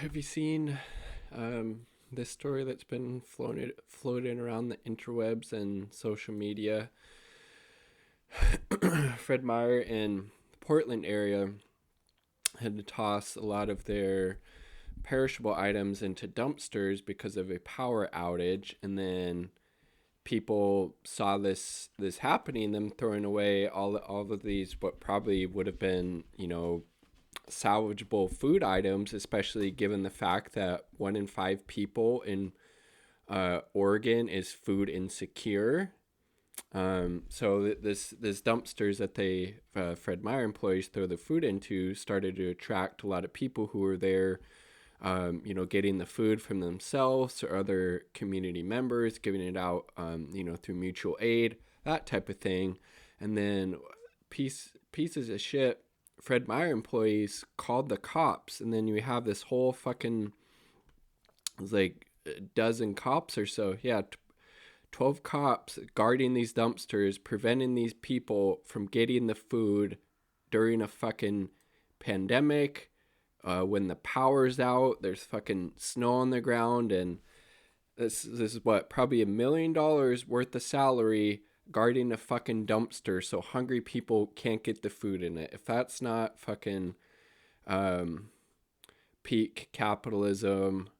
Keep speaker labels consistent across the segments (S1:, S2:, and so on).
S1: have you seen this story that's been floating around the interwebs and social media? Fred Meyer in the Portland area had to toss a lot of their perishable items into dumpsters because of a power outage, and then people saw this happening, them throwing away all of these what probably would have been, salvageable food items, especially given the fact that 1 in 5 people in Oregon is food insecure. So this dumpsters that they Fred Meyer employees throw the food into started to attract a lot of people who were there, getting the food from themselves or other community members, giving it out, through mutual aid, that type of thing. And then pieces of shit Fred Meyer employees called the cops, and then you have this whole fucking, it was like a dozen cops or so, 12 cops guarding these dumpsters, preventing these people from getting the food during a fucking pandemic, when the power's out, there's fucking snow on the ground, and this is what, probably $1 million worth of salary guarding a fucking dumpster so hungry people can't get the food in it. If that's not fucking peak capitalism,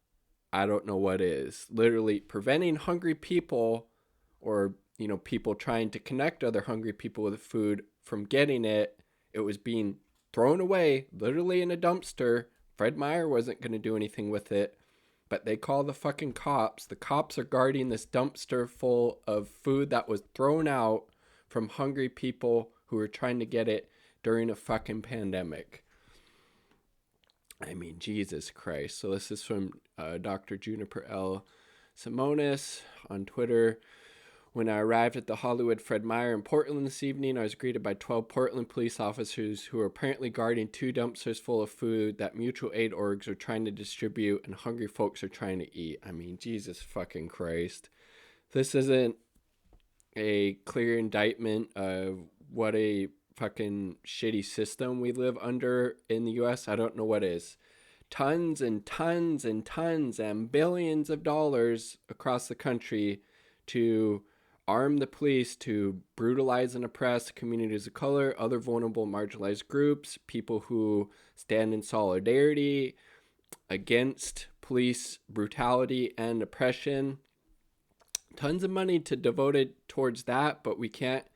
S1: I don't know what is. Literally preventing hungry people, or people trying to connect other hungry people with food, from getting it. It was being thrown away literally in a dumpster. Fred Meyer wasn't going to do anything with it, but they call the fucking cops. The cops are guarding this dumpster full of food that was thrown out from hungry people who were trying to get it during a fucking pandemic. I mean, Jesus Christ. So this is from Dr. Juniper L. Simonis on Twitter. When I arrived at the Hollywood Fred Meyer in Portland this evening, I was greeted by 12 Portland police officers who were apparently guarding 2 dumpsters full of food that mutual aid orgs are trying to distribute and hungry folks are trying to eat. I mean, Jesus fucking Christ. This isn't a clear indictment of what a fucking shitty system we live under in the U.S. I don't know what is. Tons and tons and tons and billions of dollars across the country to arm the police to brutalize and oppress communities of color, other vulnerable marginalized groups, people who stand in solidarity against police brutality and oppression. Tons of money to devote it towards that, but we can't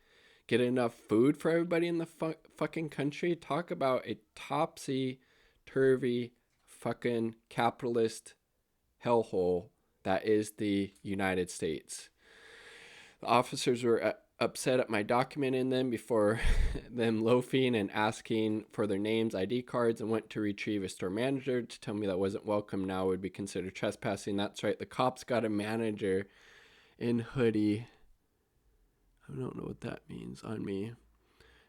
S1: get enough food for everybody in the fucking country. Talk about a topsy-turvy fucking capitalist hellhole that is the United States. The officers were upset at my documenting them before them loafing and asking for their names, ID cards, and went to retrieve a store manager to tell me that wasn't welcome now would be considered trespassing. That's right, the cops got a manager in hoodie. I don't know what that means on me.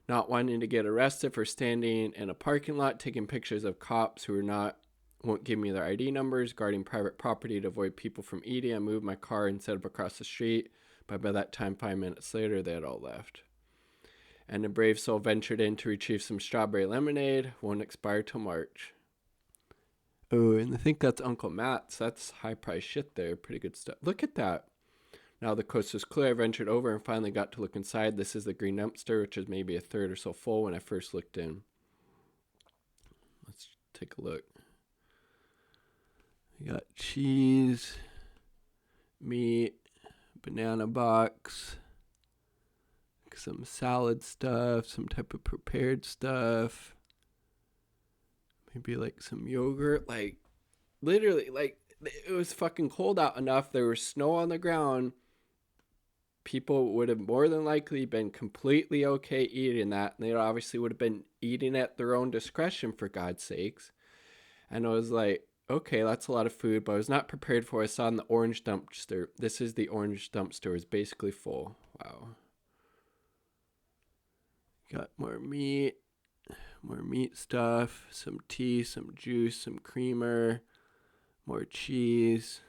S1: Not wanting to get arrested for standing in a parking lot taking pictures of cops who won't give me their ID numbers, guarding private property to avoid people from eating. I moved my car and set up across the street. But by that time, 5 minutes later, they had all left. And a brave soul ventured in to retrieve some strawberry lemonade. Won't expire till March. Oh, and I think that's Uncle Matt's. That's high-priced shit there. Pretty good stuff. Look at that. Now the coast was clear. I ventured over and finally got to look inside. This is the green dumpster, which is maybe a third or so full when I first looked in. Let's take a look. We got cheese, meat, banana box, some salad stuff, some type of prepared stuff, maybe like some yogurt. Like, literally, like, it was fucking cold out enough. There was snow on the ground. People would have more than likely been completely okay eating that, and they obviously would have been eating at their own discretion, for God's sakes. And I was like, okay, that's a lot of food, but I was not prepared for it. I saw in the orange dumpster. This is the orange dumpster. It's basically full. Wow. Got more meat stuff, some tea, some juice, some creamer, more cheese,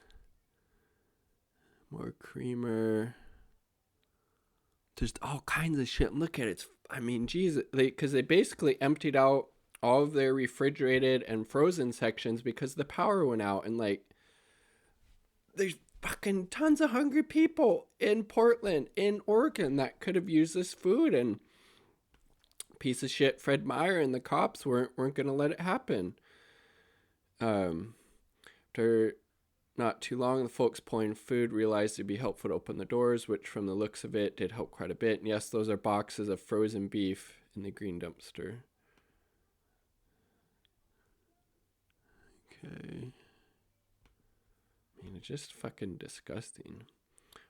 S1: more creamer. Just all kinds of shit. Look at it. I mean, Jesus. Because they basically emptied out all of their refrigerated and frozen sections because the power went out. And like, there's fucking tons of hungry people in Portland, in Oregon, that could have used this food. And piece of shit Fred Meyer and the cops weren't going to let it happen. After not too long, the folks pulling food realized it'd be helpful to open the doors, which from the looks of it did help quite a bit. And yes, those are boxes of frozen beef in the green dumpster. Okay. I mean, it's just fucking disgusting.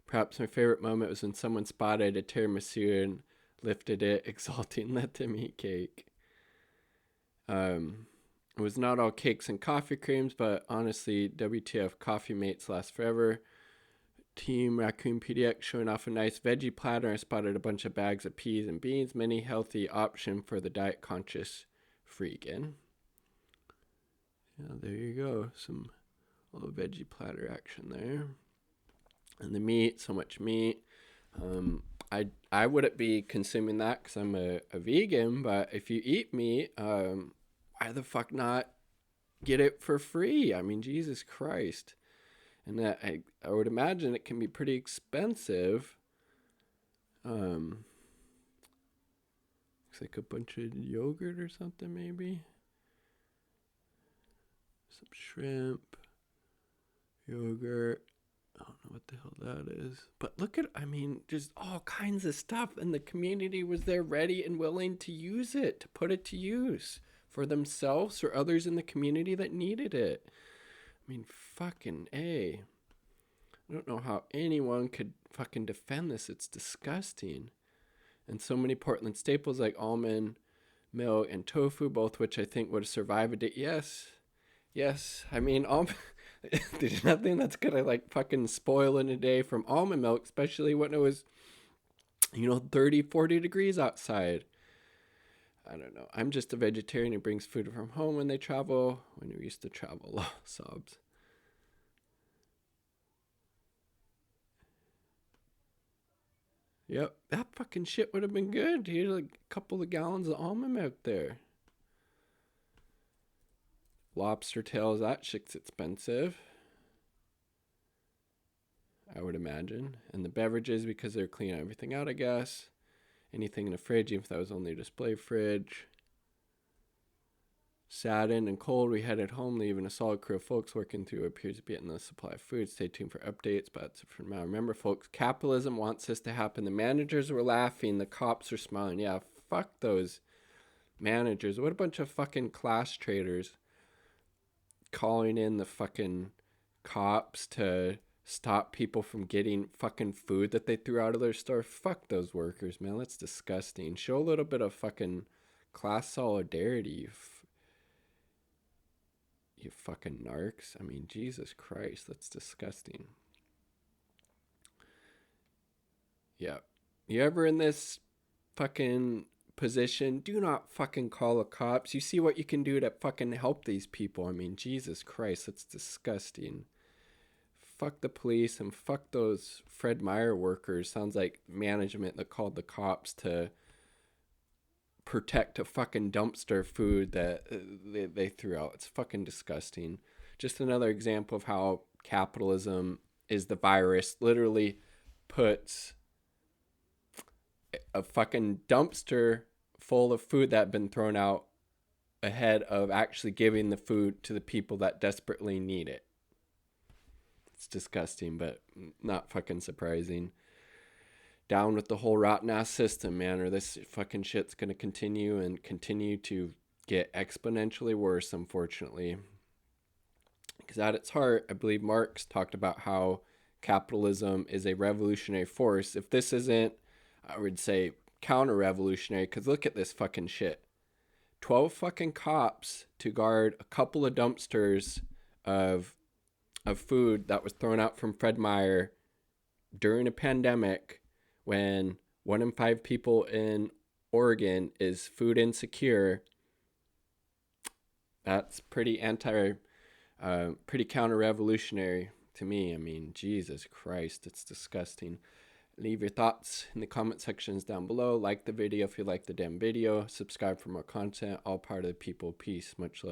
S1: Perhaps my favorite moment was when someone spotted a tiramisu and lifted it, exulting, let them eat cake. It was not all cakes and coffee creams, but honestly, WTF, coffee mates last forever. Team Raccoon PDX showing off a nice veggie platter. I spotted a bunch of bags of peas and beans. Many healthy option for the diet conscious freakin'. Yeah, there you go. Some little veggie platter action there. And the meat, so much meat. I wouldn't be consuming that because I'm a vegan, but if you eat meat, why the fuck not get it for free? I mean, Jesus Christ. And that I would imagine it can be pretty expensive. Looks like a bunch of yogurt or something, maybe. Some shrimp, yogurt. I don't know what the hell that is. But look at, I mean, just all kinds of stuff. And the community was there ready and willing to use it, to put it to use for themselves or others in the community that needed it. I mean, fucking A. I don't know how anyone could fucking defend this. It's disgusting. And so many Portland staples like almond milk and tofu, both which I think would have survived a day. Yes. I mean, there's nothing that's gonna like fucking spoil in a day from almond milk, especially when it was, 30, 40 degrees outside. I don't know. I'm just a vegetarian who brings food from home when they travel. When we used to travel, sobs. Yep, that fucking shit would have been good, dude. Like a couple of gallons of almond milk there. Lobster tails, that shit's expensive, I would imagine. And the beverages, because they're cleaning everything out, I guess. Anything in the fridge, even if that was only a display fridge. Saddened and cold, we headed home, leaving a solid crew of folks working through what appears to be in the supply of food. Stay tuned for updates, but for now, remember, folks, capitalism wants this to happen. The managers were laughing, the cops were smiling. Yeah, fuck those managers. What a bunch of fucking class traitors calling in the fucking cops to stop people from getting fucking food that they threw out of their store. Fuck those workers, man. That's disgusting. Show a little bit of fucking class solidarity, you fucking narcs. I mean, Jesus Christ, that's disgusting. Yeah. You ever in this fucking position, do not fucking call the cops. You see what you can do to fucking help these people. I mean, Jesus Christ, that's disgusting. Fuck the police and fuck those Fred Meyer workers. Sounds like management that called the cops to protect a fucking dumpster food that they threw out. It's fucking disgusting. Just another example of how capitalism is the virus. Literally puts a fucking dumpster full of food that had been thrown out ahead of actually giving the food to the people that desperately need it. It's disgusting, but not fucking surprising. Down with the whole rotten ass system, man, or this fucking shit's gonna continue to get exponentially worse, unfortunately. Because at its heart, I believe Marx talked about how capitalism is a revolutionary force. If this isn't, I would say, counter-revolutionary, because look at this fucking shit. 12 fucking cops to guard a couple of dumpsters of food that was thrown out from Fred Meyer during a pandemic, when 1 in 5 people in Oregon is food insecure. That's pretty pretty counter-revolutionary to me. I mean, Jesus Christ, it's disgusting. Leave your thoughts in the comment sections down below. Like the video if you like the damn video. Subscribe for more content. All part of the people. Peace. Much love.